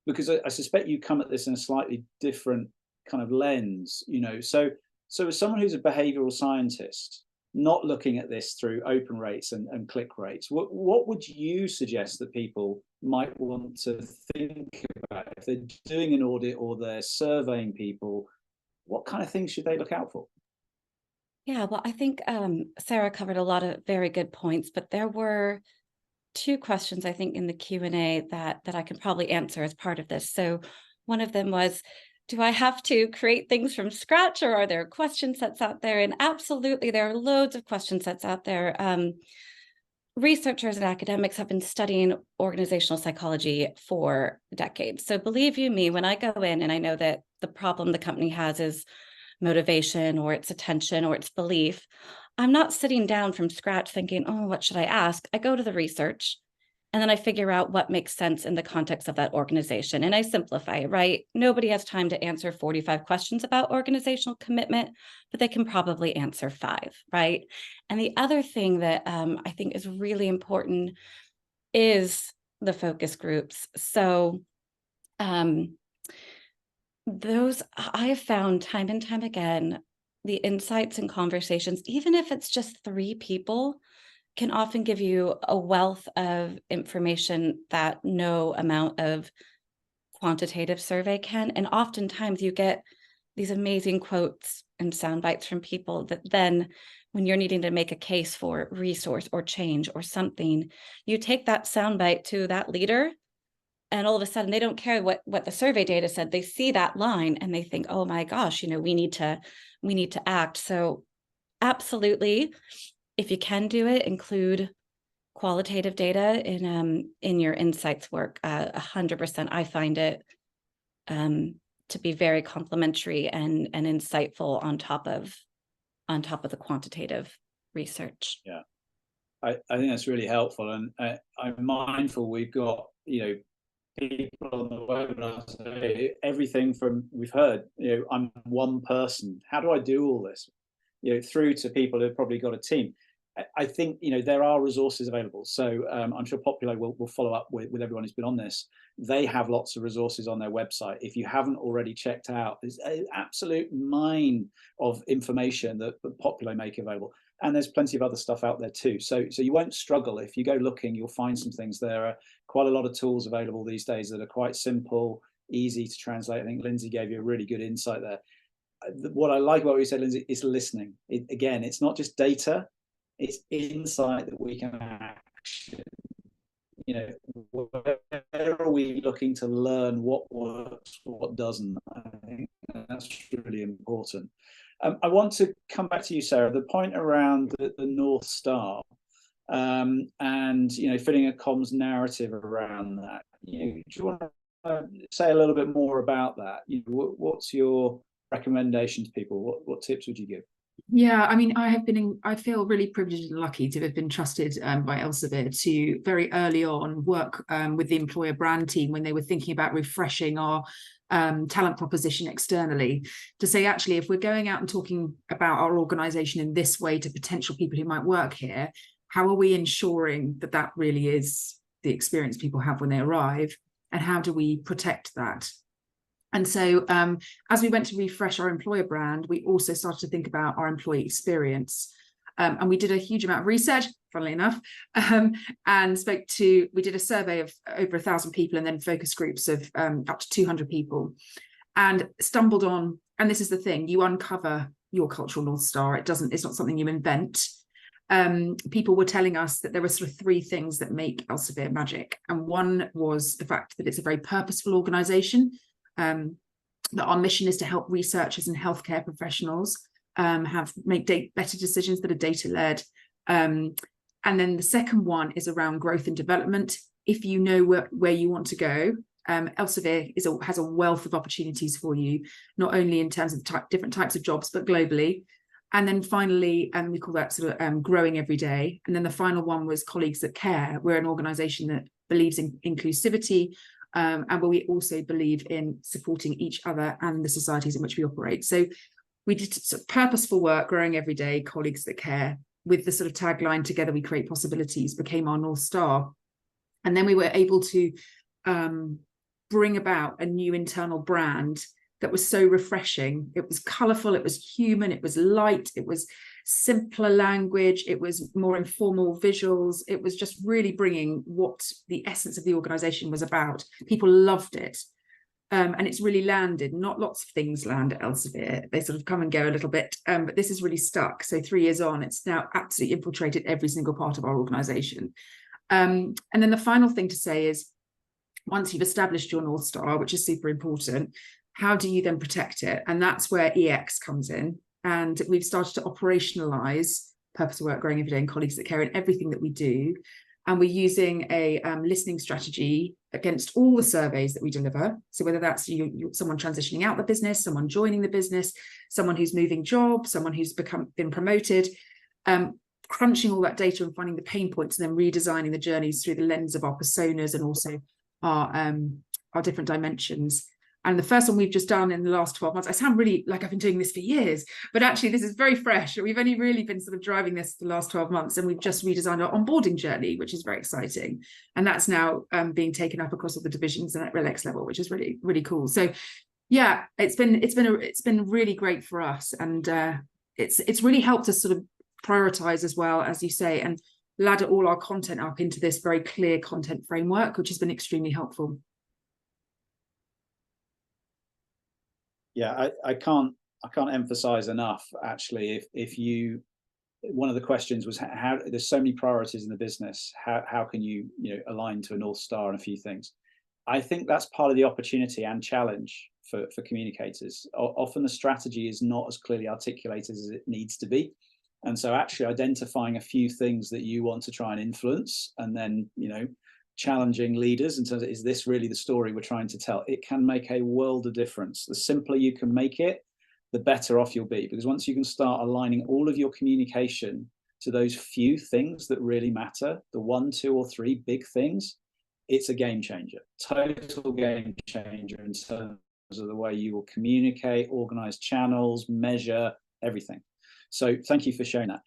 because I suspect you come at this in a slightly different kind of lens, So So as someone who's a behavioural scientist, not looking at this through open rates and click rates, what would you suggest that people might want to think about if they're doing an audit or they're surveying people? What kind of things should they look out for? Yeah, well, I think Sarah covered a lot of very good points, but there were two questions, I think, in the Q&A that I can probably answer as part of this. So one of them was, do I have to create things from scratch, or are there question sets out there? And absolutely, there are loads of question sets out there. Researchers and academics have been studying organizational psychology for decades. So believe you me, when I go in and I know that the problem the company has is motivation or its attention or its belief, I'm not sitting down from scratch thinking, oh, what should I ask? I go to the research and then I figure out what makes sense in the context of that organization. And I simplify, right? Nobody has time to answer 45 questions about organizational commitment, but they can probably answer 5, right? And the other thing that I think is really important is the focus groups. So those I have found time and time again, the insights and conversations, even if it's just 3 people, can often give you a wealth of information that no amount of quantitative survey can. And oftentimes you get these amazing quotes and sound bites from people that then, when you're needing to make a case for resource or change or something, you take that sound bite to that leader, and all of a sudden they don't care what the survey data said. They see that line and they think, oh my gosh, we need to act. So absolutely, if you can do it, include qualitative data in your insights work. 100%. I find it to be very complementary and insightful on top of the quantitative research. Yeah, I think that's really helpful, and I'm mindful we've got people on the webinar today, everything from, we've heard, I'm one person, how do I do all this, through to people who've probably got a team. I think there are resources available, so I'm sure Populo will follow up with everyone who's been on this. They have lots of resources on their website. If you haven't already checked out, there's an absolute mine of information that Populo make available, and there's plenty of other stuff out there too. So you won't struggle. If you go looking, you'll find some things. There are quite a lot of tools available these days that are quite simple, easy to translate. I think Lindsay gave you a really good insight there. What I like about what you said, Lindsay, is listening. Again, it's not just data. It's insight that we can action. Where are we looking to learn what works, what doesn't? I think that's really important. I want to come back to you, Sarah, the point around the North Star and fitting a comms narrative around that. Do you want to say a little bit more about that? What's your recommendation to people? What tips would you give? Yeah, I mean, I feel really privileged and lucky to have been trusted by Elsevier to very early on work with the employer brand team when they were thinking about refreshing our talent proposition externally, to say, actually, if we're going out and talking about our organization in this way to potential people who might work here, how are we ensuring that that really is the experience people have when they arrive, and how do we protect that? And so as we went to refresh our employer brand, we also started to think about our employee experience. And we did a huge amount of research, funnily enough, and we did a survey of over 1,000 people and then focus groups of up to 200 people, and stumbled on, and this is the thing, you uncover your cultural North Star. It's not something you invent. People were telling us that there were sort of 3 things that make Elsevier magic. And one was the fact that it's a very purposeful organization. That our mission is to help researchers and healthcare professionals make better decisions that are data-led. And then the second one is around growth and development. If you know where you want to go, Elsevier has a wealth of opportunities for you, not only in terms of different types of jobs, but globally. And then finally, we call that sort of growing every day. And then the final one was colleagues that care. We're an organization that believes in inclusivity, and where we also believe in supporting each other and the societies in which we operate. So we did sort of purposeful work, growing every day, colleagues that care, with the sort of tagline, together we create possibilities, became our North Star. And then we were able to bring about a new internal brand that was so refreshing. It was colourful, it was human, it was light, it was simpler language, it was more informal visuals. It was just really bringing what the essence of the organisation was about. People loved it. And it's really landed. Not lots of things land at Elsevier. They sort of come and go a little bit, but this is really stuck. So 3 years on, it's now absolutely infiltrated every single part of our organisation. And then the final thing to say is, once you've established your North Star, which is super important, how do you then protect it? And that's where EX comes in. And we've started to operationalise purpose of work, growing every day, and colleagues that care in everything that we do. And we're using a listening strategy against all the surveys that we deliver. So whether that's someone transitioning out the business, someone joining the business, someone who's moving job, someone who's been promoted, crunching all that data and finding the pain points, and then redesigning the journeys through the lens of our personas and also our different dimensions. And the first one we've just done in the last 12 months, I sound really like I've been doing this for years, but actually this is very fresh. We've only really been sort of driving this for the last 12 months, and we've just redesigned our onboarding journey, which is very exciting. And that's now being taken up across all the divisions and at RELX level, which is really, really cool. So yeah, it's been really great for us. And it's really helped us sort of prioritize as well, as you say, and ladder all our content up into this very clear content framework, which has been extremely helpful. Yeah, I can't emphasize enough, actually, if you, one of the questions was how there's so many priorities in the business, how can you align to a North Star and a few things. I think that's part of the opportunity and challenge for communicators. Often the strategy is not as clearly articulated as it needs to be. And so actually identifying a few things that you want to try and influence, and then, challenging leaders in terms of, is this really the story we're trying to tell? It can make a world of difference. The simpler you can make it, the better off you'll be, because once you can start aligning all of your communication to those few things that really matter, the 1, 2, or 3 big things, it's a game changer, total game changer in terms of the way you will communicate, organize channels, measure everything. So thank you for sharing that.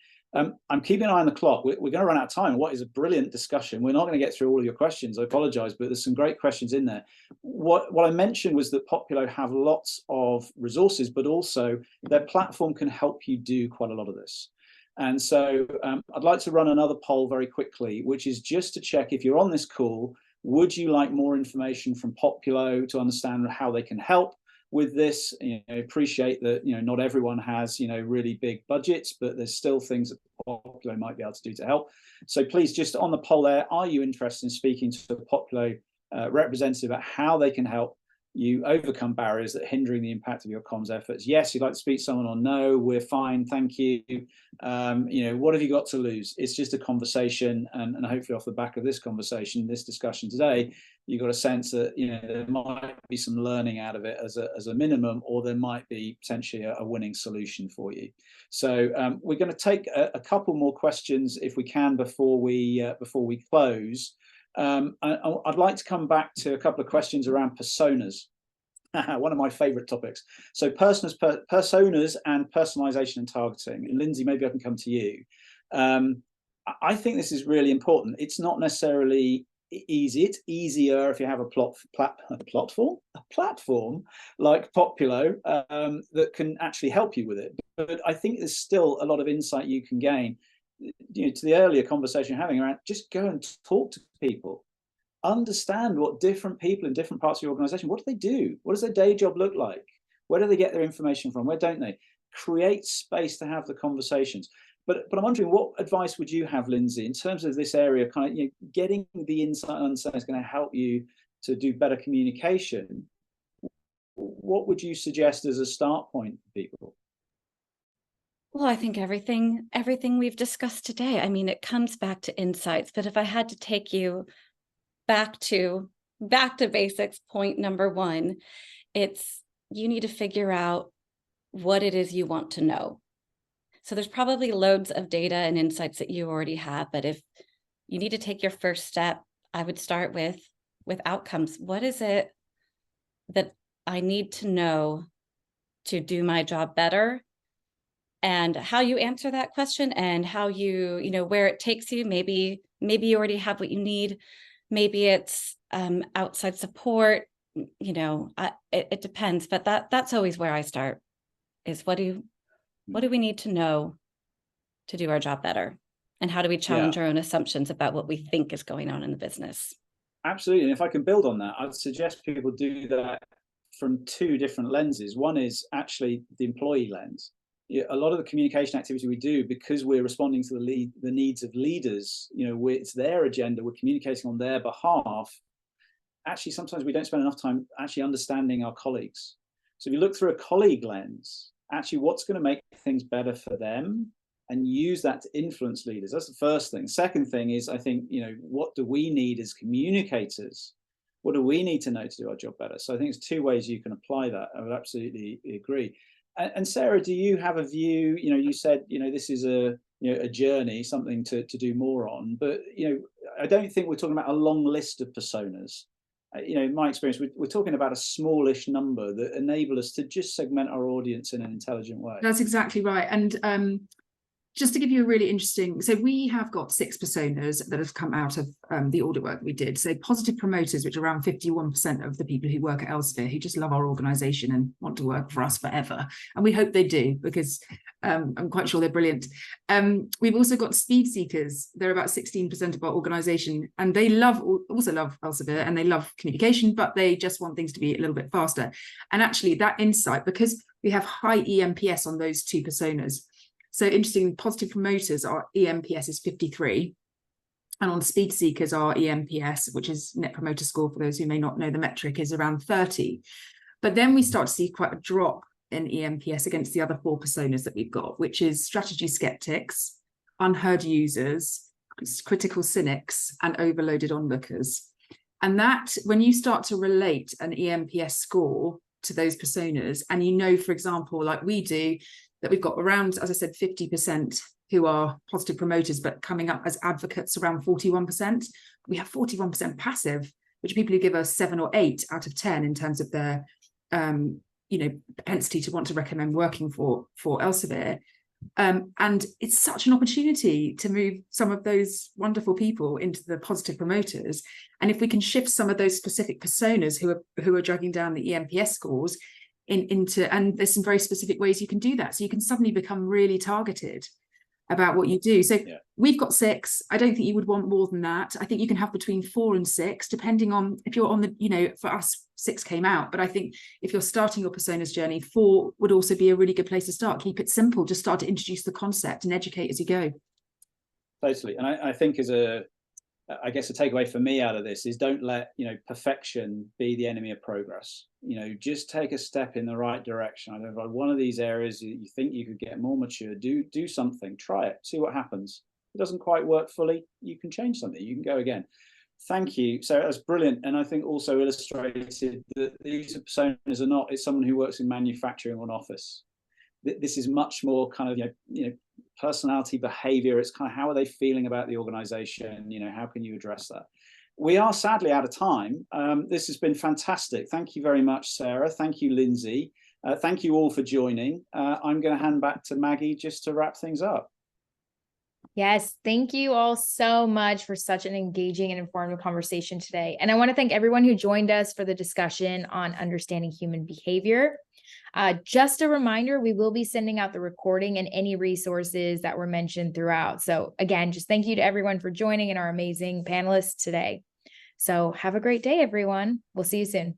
I'm keeping an eye on the clock. We're going to run out of time. What is a brilliant discussion. We're not going to get through all of your questions. I apologize, but there's some great questions in there. What I mentioned was that Populo have lots of resources, but also their platform can help you do quite a lot of this. And so I'd like to run another poll very quickly, which is just to check, if you're on this call, would you like more information from Populo to understand how they can help with this? Appreciate that not everyone has really big budgets, but there's still things that Populo might be able to do to help. So please, just on the poll there, are you interested in speaking to a Populo representative about how they can help you overcome barriers that are hindering the impact of your comms efforts? Yes, you'd like to speak to someone, or no, we're fine, thank you. What have you got to lose? It's just a conversation, and hopefully off the back of this conversation, this discussion today, you've got a sense that there might be some learning out of it as a minimum, or there might be potentially a winning solution for you. So we're going to take a couple more questions if we can before we close. I'd like to come back to a couple of questions around personas. One of my favorite topics. So personas and personalization and targeting. And Lindsay, maybe I can come to you. I think this is really important. It's not necessarily easy. It's easier if you have a platform like Populo that can actually help you with it. But I think there's still a lot of insight you can gain. To the earlier conversation you're having around, just go and talk to people, understand what different people in different parts of your organization, what do they do? What does their day job look like? Where do they get their information from? Where don't they? Create space to have the conversations. But I'm wondering, what advice would you have, Lindsay, in terms of this area, kind of getting the insight and understanding is going to help you to do better communication? What would you suggest as a start point for people? Well, I think everything we've discussed today, I mean, it comes back to insights, but if I had to take you back to basics, point number 1, it's you need to figure out what it is you want to know. So there's probably loads of data and insights that you already have, but if you need to take your first step, I would start with outcomes. What is it that I need to know to do my job better? And how you answer that question, and how you where it takes you. Maybe you already have what you need. Maybe it's outside support. it depends, but that's always where I start, is what do we need to know to do our job better? And how do we challenge our own assumptions about what we think is going on in the business? Absolutely. And if I can build on that, I'd suggest people do that from two different lenses. One is actually the employee lens. A lot of the communication activity we do, because we're responding to the needs of leaders, it's their agenda, we're communicating on their behalf. Actually, sometimes we don't spend enough time actually understanding our colleagues. So if you look through a colleague lens, actually what's going to make things better for them, and use that to influence leaders. That's the first thing. Second thing is, I think, what do we need as communicators? What do we need to know to do our job better? So I think it's two ways you can apply that. I would absolutely agree. And Sarah, do you have a view? You said, this is a journey, something to do more on. But, I don't think we're talking about a long list of personas. In my experience, we're talking about a smallish number that enable us to just segment our audience in an intelligent way. That's exactly right. And just to give you a really interesting, so we have got 6 personas that have come out of the audit work we did. So positive promoters, which are around 51% of the people who work at Elsevier, who just love our organisation and want to work for us forever. And we hope they do, because I'm quite sure they're brilliant. We've also got speed seekers. They're about 16% of our organisation, and they also love Elsevier, and they love communication, but they just want things to be a little bit faster. And actually that insight, because we have high EMPS on those 2 personas. So interesting, positive promoters, our EMPS is 53. And on speed seekers, our EMPS, which is net promoter score for those who may not know the metric, is around 30. But then we start to see quite a drop in EMPS against the other 4 personas that we've got, which is strategy skeptics, unheard users, critical cynics, and overloaded onlookers. And that, when you start to relate an EMPS score to those personas, and for example, like we do, that we've got around, as I said, 50% who are positive promoters, but coming up as advocates around 41%. We have 41% passive, which are people who give us 7 or 8 out of 10 in terms of their, propensity to want to recommend working for Elsevier. And it's such an opportunity to move some of those wonderful people into the positive promoters. And if we can shift some of those specific personas who are dragging down the EMPS scores into, and there's some very specific ways you can do that. So you can suddenly become really targeted about what you do. So we've got 6. I don't think you would want more than that. I think you can have between 4 and 6, depending on if you're on the, for us, 6 came out. But I think if you're starting your personas journey, 4 would also be a really good place to start. Keep it simple. Just start to introduce the concept and educate as you go. Totally. And I think I guess a takeaway for me out of this is, don't let perfection be the enemy of progress. Just take a step in the right direction. I don't know, one of these areas you think you could get more mature, do something, try it, see what happens. If it doesn't quite work fully, you can change something, you can go again. Thank you. So that's brilliant. And I think also illustrated that these personas are not, it's someone who works in manufacturing or an office. This is much more kind of, personality, behavior. It's kind of, how are they feeling about the organization? How can you address that? We are sadly out of time. This has been fantastic. Thank you very much, Sarah. Thank you, Lindsay. Thank you all for joining. I'm going to hand back to Maggie just to wrap things up. Yes, thank you all so much for such an engaging and informative conversation today. And I want to thank everyone who joined us for the discussion on understanding human behavior. Just a reminder, we will be sending out the recording and any resources that were mentioned throughout. So again, just thank you to everyone for joining and our amazing panelists today. So have a great day, everyone. We'll see you soon.